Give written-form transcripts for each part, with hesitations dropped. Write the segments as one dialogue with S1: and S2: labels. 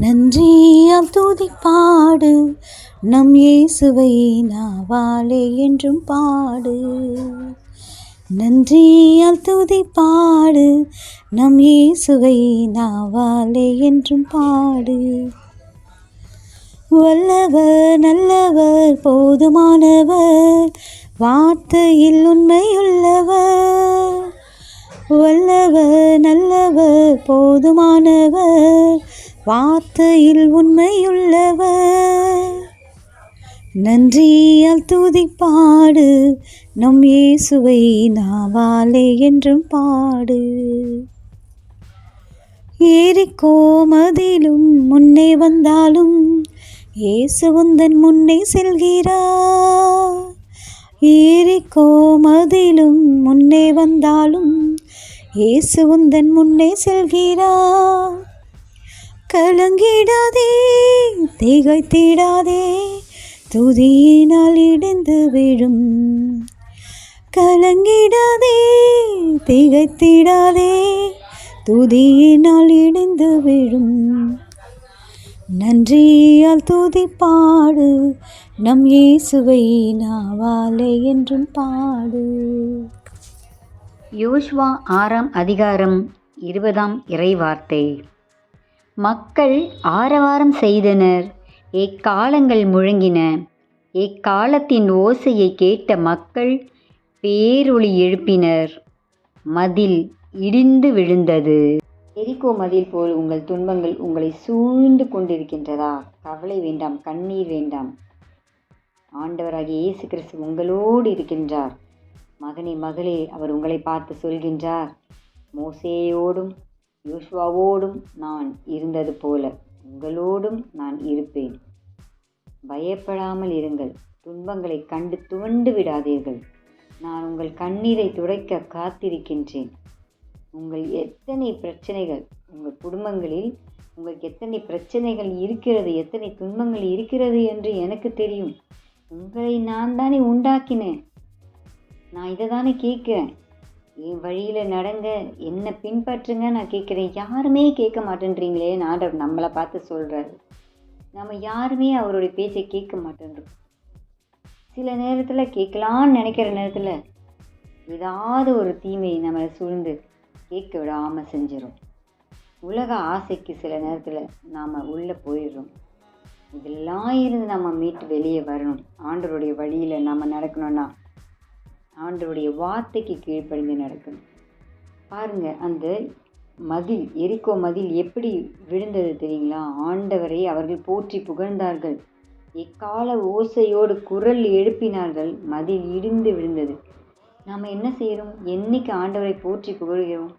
S1: நன்றியால் துதிப்பாடு நம் இயேசுவை நாவாலே என்றும் பாடு. நன்றியால் துதிப்பாடு நம் இயேசுவை நாவாலே என்றும் பாடு. வல்லவர் நல்லவர் போதுமானவர் வார்த்தையில் உண்மையுள்ளவர். வல்லவர் நல்லவர் போதுமானவர் வார்த்தையில் உண்மையுள்ளவர். நன்றியால் துதிப்பாடு நம் இயேசுவை நாவாலே என்றும் பாடு. எரிகோ மதிலும் முன்னே வந்தாலும் இயேசு உந்தன் முன்னே செல்கிறார். எரிகோ மதிலும் முன்னே வந்தாலும் இயேசு உந்தன் முன்னே செல்கிறார். கலங்கிடாதே திகைத்திடாதே துதியினால் இடிந்து விழும். கலங்கிடாதே திகைத்திடாதே துதியினால் இடிந்து விழும். நன்றியால் துதிப்பாடு நம் இயேசுவை நாவாலே என்றும் பாடு.
S2: யோசுவா 6ஆம் அதிகாரம் 20ஆம் இறைவார்த்தை. மக்கள் ஆரவாரம் செய்தனர், எக்காலங்கள் முழங்கின. எக்காலத்தின் ஓசையை கேட்ட மக்கள் பேரொலி எழுப்பினர். மதில் இடிந்து விழுந்தது. எரிகோ மதில் போல் உங்கள் துன்பங்கள் உங்களை சூழ்ந்து கொண்டிருக்கின்றதா? கவலை வேண்டாம், கண்ணீர் வேண்டாம். ஆண்டவராகிய இயேசு கிறிஸ்து உங்களோடு இருக்கின்றார். மகனே மகளே, அவர் உங்களை பார்த்து சொல்கின்றார், மோசேயோடும் யோசுவாவோடும் நான் இருந்தது போல உங்களோடும் நான் இருப்பேன். பயப்படாமல் இருங்கள், துன்பங்களை கண்டு துவண்டு விடாதீர்கள். நான் உங்கள் கண்ணீரை துடைக்க காத்திருக்கின்றேன். உங்கள் எத்தனை பிரச்சனைகள், உங்கள் குடும்பங்களில் உங்களுக்கு எத்தனை பிரச்சனைகள் இருக்கிறது, எத்தனை துன்பங்கள் இருக்கிறது என்று எனக்கு தெரியும். உங்களை நான் தானே உண்டாக்கினேன். நான் இதை தானே கேட்குறேன். என் வழியில் நடங்க, என்னை பின்பற்றுங்க நான் கேட்குறேன். யாருமே கேட்க மாட்டேன்றீங்களே. ஆண்டவர் நம்மளை பார்த்து சொல்கிறாரு. நம்ம யாருமே அவருடைய பேச்சை கேட்க மாட்டேன்றோம். சில நேரத்தில் கேட்கலான்னு நினைக்கிற நேரத்தில் ஏதாவது ஒரு தீமை நம்மளை சூழ்ந்து கேட்க விடாமல் செஞ்சிடும். உலக ஆசைக்கு சில நேரத்தில் நாம் உள்ளே போயிடுறோம். இதெல்லாம் இருந்து நம்ம மீட்டு வெளியே வரணும். ஆண்டவருடைய வழியில் நம்ம நடக்கணும்னா ஆண்டவருடைய வார்த்தைக்கு கீழ்ப்படிந்து நடக்கணும். பாருங்கள், அந்த மதில், எரிகோ மதில் எப்படி விழுந்தது தெரியுங்களா? ஆண்டவரை அவர்கள் போற்றி புகழ்ந்தார்கள். எக்கால ஓசையோடு குரல் எழுப்பினார்கள். மதில் இடிந்து விழுந்தது. நாம் என்ன செய்கிறோம்? என்னைக்கு ஆண்டவரை போற்றி புகழ்கிறோம்?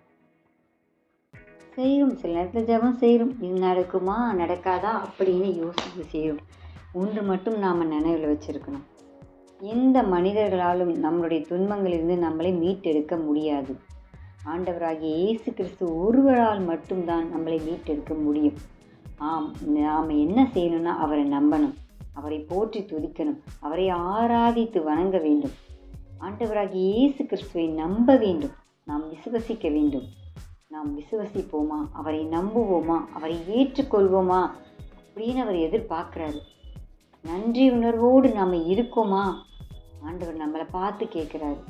S2: செய்கிறோம். சில நேரத்தில் ஜெபம் செய்கிறோம். இது நடக்குமா நடக்காதா அப்படின்னு யோசித்து செய்கிறோம். ஒன்று மட்டும் நாம் நினைவில் வச்சுருக்கணும், எந்த மனிதர்களாலும் நம்மளுடைய துன்பங்களிலிருந்து நம்மளை மீட்டெடுக்க முடியாது. ஆண்டவராகிய இயேசு கிறிஸ்து ஒருவரால் மட்டும்தான் நம்மளை மீட்டெடுக்க முடியும். நாம் என்ன செய்யணும்னா அவரை நம்பணும், அவரை போற்றி துதிக்கணும், அவரை ஆராதித்து வணங்க வேண்டும். ஆண்டவராகிய இயேசு கிறிஸ்துவை நம்ப வேண்டும், நாம் விசுவசிக்க வேண்டும். நாம் விசுவசிப்போமா? அவரை நம்புவோமா? அவரை ஏற்றுக்கொள்வோமா அப்படின்னு அவர் எதிர்பார்க்குறாரு. நன்றி உணர்வோடு நாம் இருக்கோமா? ஆண்டவர் நம்மளை பார்த்து கேட்குறாரு.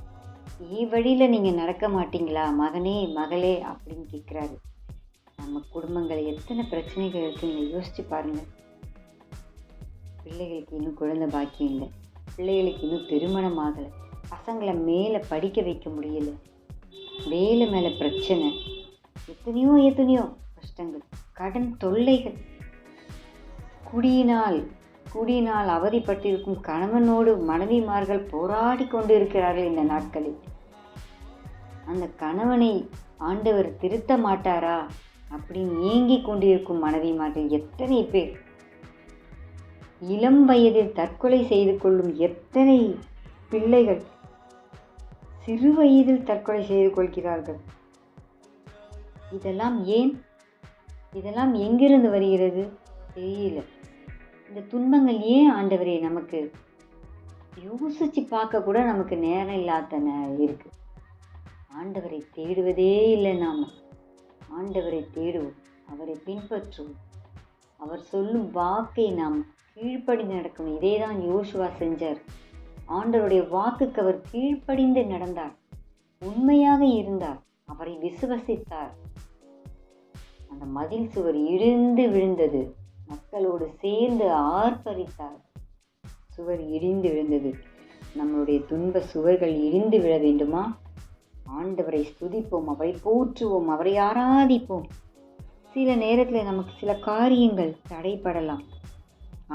S2: வழியில் நீங்கள் நடக்க மாட்டீங்களா மகனே மகளே அப்படின்னு கேட்குறாரு. நம்ம குடும்பங்களில் எத்தனை பிரச்சனைகள் இருக்குன்னு யோசித்து பாருங்கள். பிள்ளைகளுக்கு இன்னும் குழந்தை பாக்கியம் இல்லை, பிள்ளைகளுக்கு இன்னும் திருமணம் ஆகலை, பசங்களை மேலே படிக்க வைக்க முடியலை, வேலை மேலே பிரச்சனை, எத்தனையோ கஷ்டங்கள், கடன் தொல்லைகள், குடியினால் அவதிப்பட்டிருக்கும் கணவனோடு மனைவிமார்கள் போராடி கொண்டு இருக்கிறார்கள் இந்த நாட்களில். அந்த கணவனை ஆண்டவர் திருத்த மாட்டாரா அப்படின்னு ஏங்கி கொண்டிருக்கும் மனைவிமார்கள் எத்தனை பேர். இளம் வயதில் தற்கொலை செய்து கொள்ளும் எத்தனை பிள்ளைகள் சிறு வயதில் தற்கொலை செய்து கொள்கிறார்கள். இதெல்லாம் ஏன்? இதெல்லாம் எங்கிருந்து வருகிறது தெரியல. இந்த துன்பங்கள் ஏன் ஆண்டவரே நமக்கு யோசிச்சு பார்க்க கூட நமக்கு நேரம் இல்லாத இருக்கு. ஆண்டவரை தேடுவதே இல்லை. நாம் ஆண்டவரை தேடுவோம், அவரை பின்பற்றுவோம். அவர் சொல்லும் வாக்கை நாம் கீழ்ப்படிந்து நடக்கணும். இதே தான் யோசுவா செஞ்சார். ஆண்டவருடைய வாக்குக்கு அவர் கீழ்ப்படிந்து நடந்தார், உண்மையாக இருந்தார், அவரை விசுவசித்தார். அந்த மதில் சுவர் இடிந்து விழுந்தது. மக்களோடு சேர்ந்து ஆர்ப்பரித்தார். சுவர் இடிந்து விழுந்தது. நம்மளுடைய துன்ப சுவர்கள் இடிந்து விழ வேண்டுமா? ஆண்டவரை ஸ்துதிப்போம், அவரை போற்றுவோம், அவரை ஆராதிப்போம். சில நேரத்தில் நமக்கு சில காரியங்கள் தடைப்படலாம்.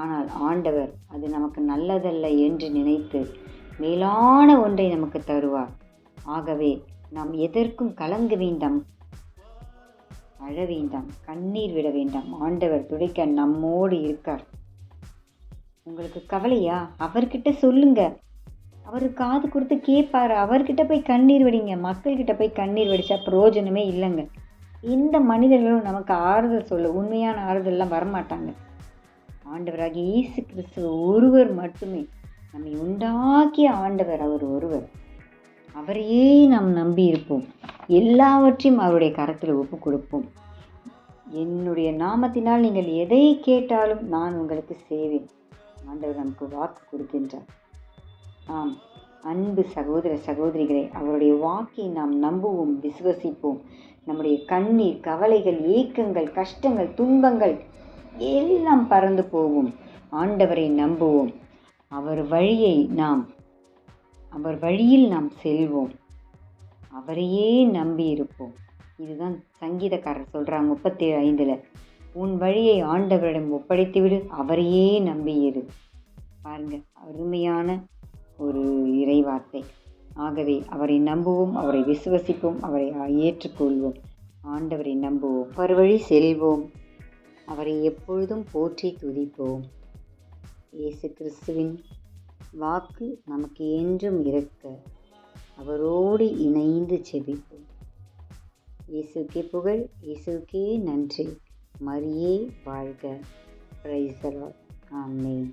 S2: ஆனால் ஆண்டவர் அது நமக்கு நல்லதல்ல என்று நினைத்து மேலான ஒன்றை நமக்கு தருவார். ஆகவே நாம் எதற்கும் கலங்க வேண்டாம், அழ வேண்டாம், கண்ணீர் விட வேண்டாம். ஆண்டவர் துடைக்க நம்மோடு இருக்கார். உங்களுக்கு கவலையா? அவர்கிட்ட சொல்லுங்க. அவர் காது கொடுத்து கேட்பாரு. அவர்கிட்ட போய் கண்ணீர் வடிங்க. மக்கள்கிட்ட போய் கண்ணீர் வடிச்சா பிரயோஜனமே இல்லைங்க. எந்த மனிதர்களும் நமக்கு ஆறுதல் சொல்ல, உண்மையான ஆறுதல்லாம் வரமாட்டாங்க. ஆண்டவராகிய இயேசு கிறிஸ்து ஒருவர் மட்டுமே, நம்மை உண்டாக்கிய ஆண்டவர் அவர் ஒருவர். அவரையே நாம் நம்பி இருப்போம். எல்லாவற்றையும் அவருடைய கரத்தில் ஒப்பு கொடுப்போம். என்னுடைய நாமத்தினால் நீங்கள் எதை கேட்டாலும் நான் உங்களுக்கு செய்வேன். ஆண்டவர் நமக்கு வாக்கு கொடுக்கின்றார். ஆம், அன்பு சகோதர சகோதரிகளை, அவருடைய வாக்கை நாம் நம்புவோம், விசுவசிப்போம். நம்முடைய கண்ணீர், கவலைகள், ஏக்கங்கள், கஷ்டங்கள், துன்பங்கள் எல்லாம் பறந்து போகும். ஆண்டவரை நம்புவோம். அவர் வழியில் நாம் செல்வோம். அவரையே நம்பி இருப்போம். இதுதான் சங்கீதக்காரர் சொல்றாங்க 37:5. உன் வழியை ஆண்டவரிடம் ஒப்படைத்து விடு, அவரையே நம்பியிரு. பாருங்க, அருமையான ஒரு இறைவார்த்தை. ஆகவே அவரை நம்புவோம், அவரை விசுவசிப்போம், அவரை ஏற்றுக்கொள்வோம். ஆண்டவரை நம்புவோம், அவர் வழி செல்வோம், அவரை எப்பொழுதும் போற்றி துதிப்போம். இயேசு கிறிஸ்துவின் வாக்கு நமக்கு என்றும் இருக்க அவரோடு இணைந்து செபிப்போம். இயேசுக்கே புகழ், இயேசுக்கே நன்றி. மரியே வாழ்க. Praise the Lord. ஆமென்.